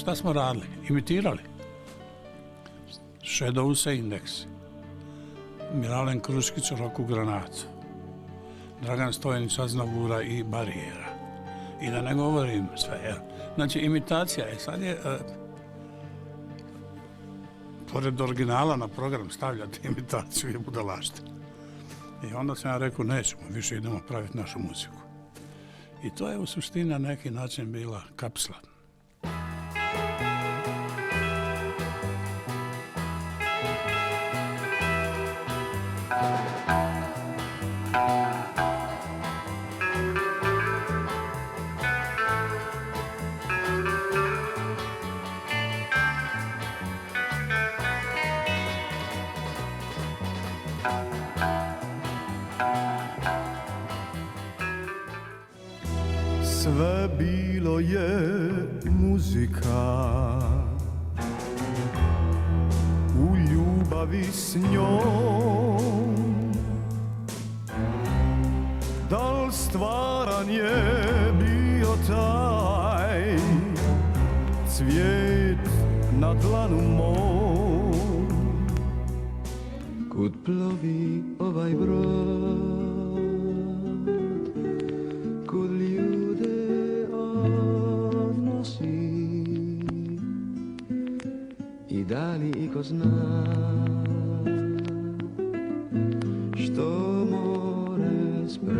šta smo radili? Imitirali. Šedovuse indeksi. Miralen Kruškić Roku Granatu. Dragan Stojanić Aznavura i Barijera. I da ne govorim sve. Znači, imitacija je. Sad je, pored originala na program stavljati imitaciju i budalaštinu. I onda sam ja rekao, nećemo, više idemo praviti našu muziku. I to je u suštini na neki način bila kapsla. Sve bilo je muzika, u ljubavi s njom. Da li stvaran je bio taj cvijet na dlanu mom? Kud plovi ovaj brod, kud ljude odnosi, i da li iko zna što more sprema,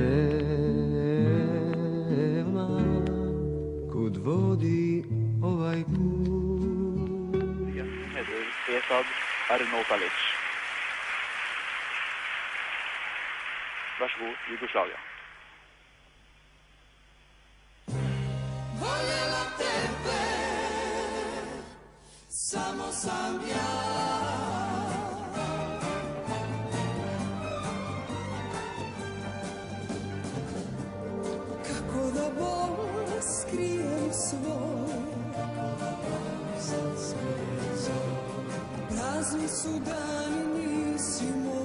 kud vodi ovaj put. Esad Arnautovic. Varsågod, Jugoslavia. Voljela tebe, samo sam ja. Kako da bol skrijem svoj, prazni su dani, nisi moj.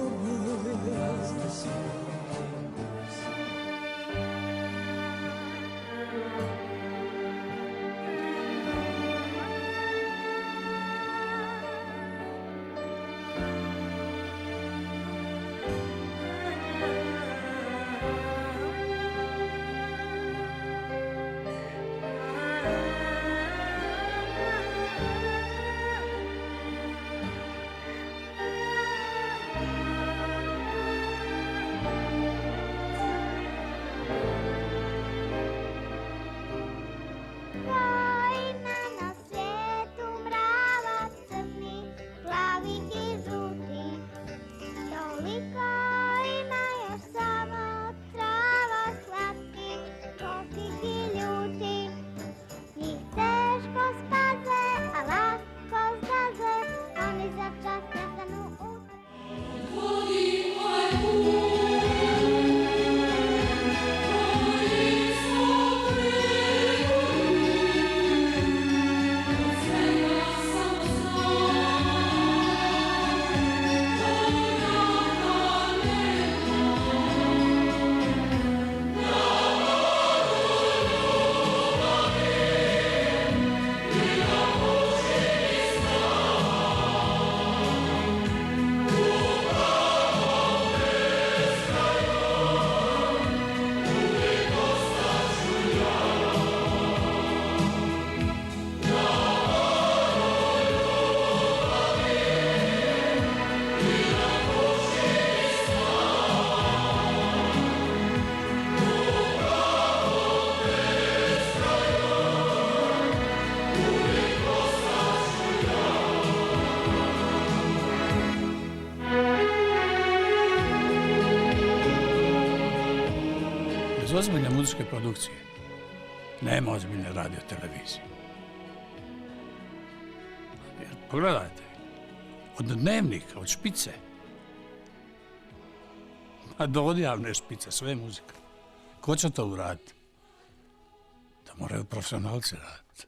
Bez ozbiljne muzičke produkcije nema ozbiljne radio televizije. Jer pogledajte, od dnevnika, od špice, a do odjavne špice, sve je muzika. Ko će to uraditi? Da moraju profesionalci raditi.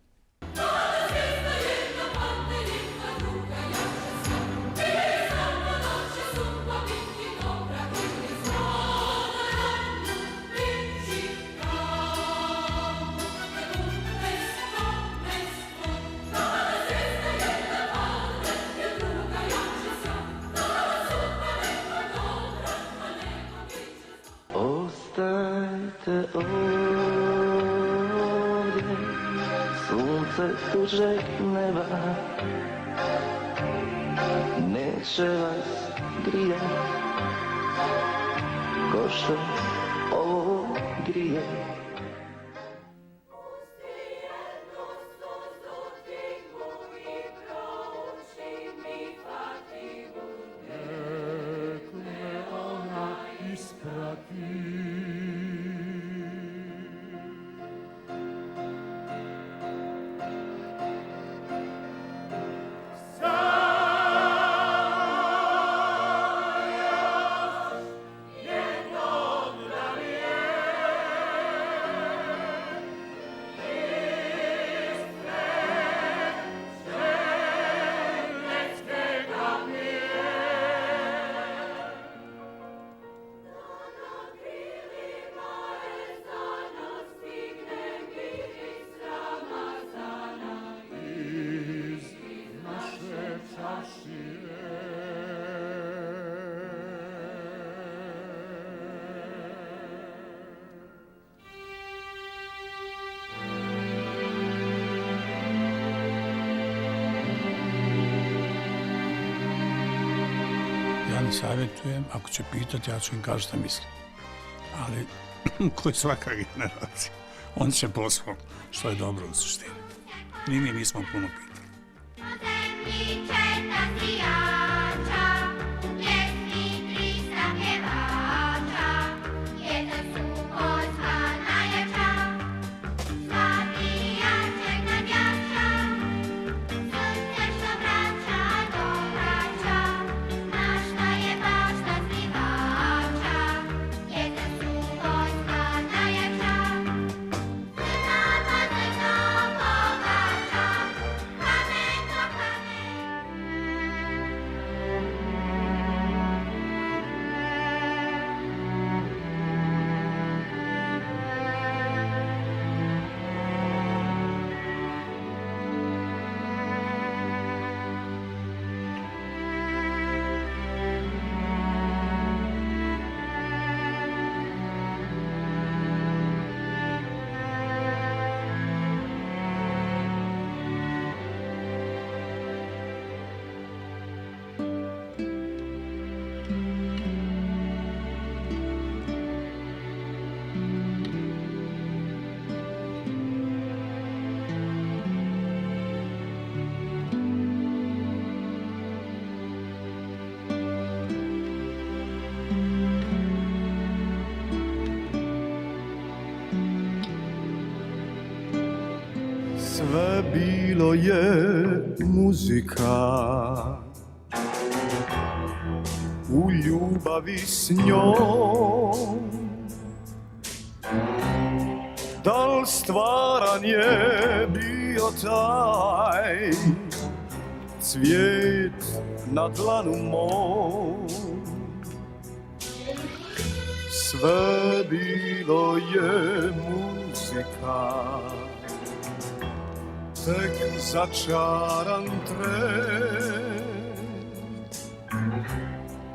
Ostajte ovdje, sunce tuđeg neba neće vas grijet, ko što ovo grije. Ja ne savjetujem, ako će pitati, ja ću im kažem šta mislim. Ali, ko je svaka generacija, on će po svom, što je dobro u suštini. Ni mi nismo puno pitali. Sve bilo je muzika, u ljubavi s njom. Da li stvaran je bio taj cvijet na dlanu mom? Sve bilo je muzika, tek začaran tren.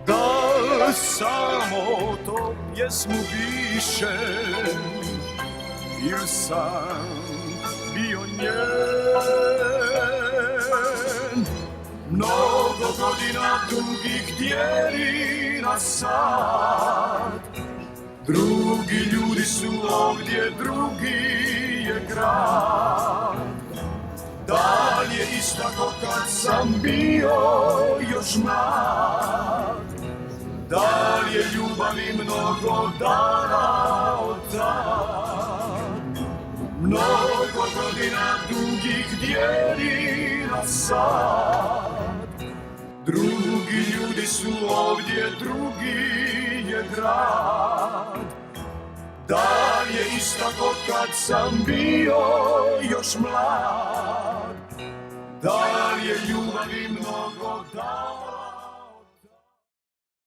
Da li samo to pjesmu pišem, ili sam bio njen? Mnogo godina dugih dijeli nas sad, drugi ljudi su ovdje, drugi je grad. Da li je istako kad sam bio još mlad? Da li je ljubavi mnogo dana od tad? Mnogo godina dugih dijeli nas sad, drugi ljudi su ovdje, drugi je grad. Da li je istako kad sam bio još mlad? Da li je ljubavi mnogo dana?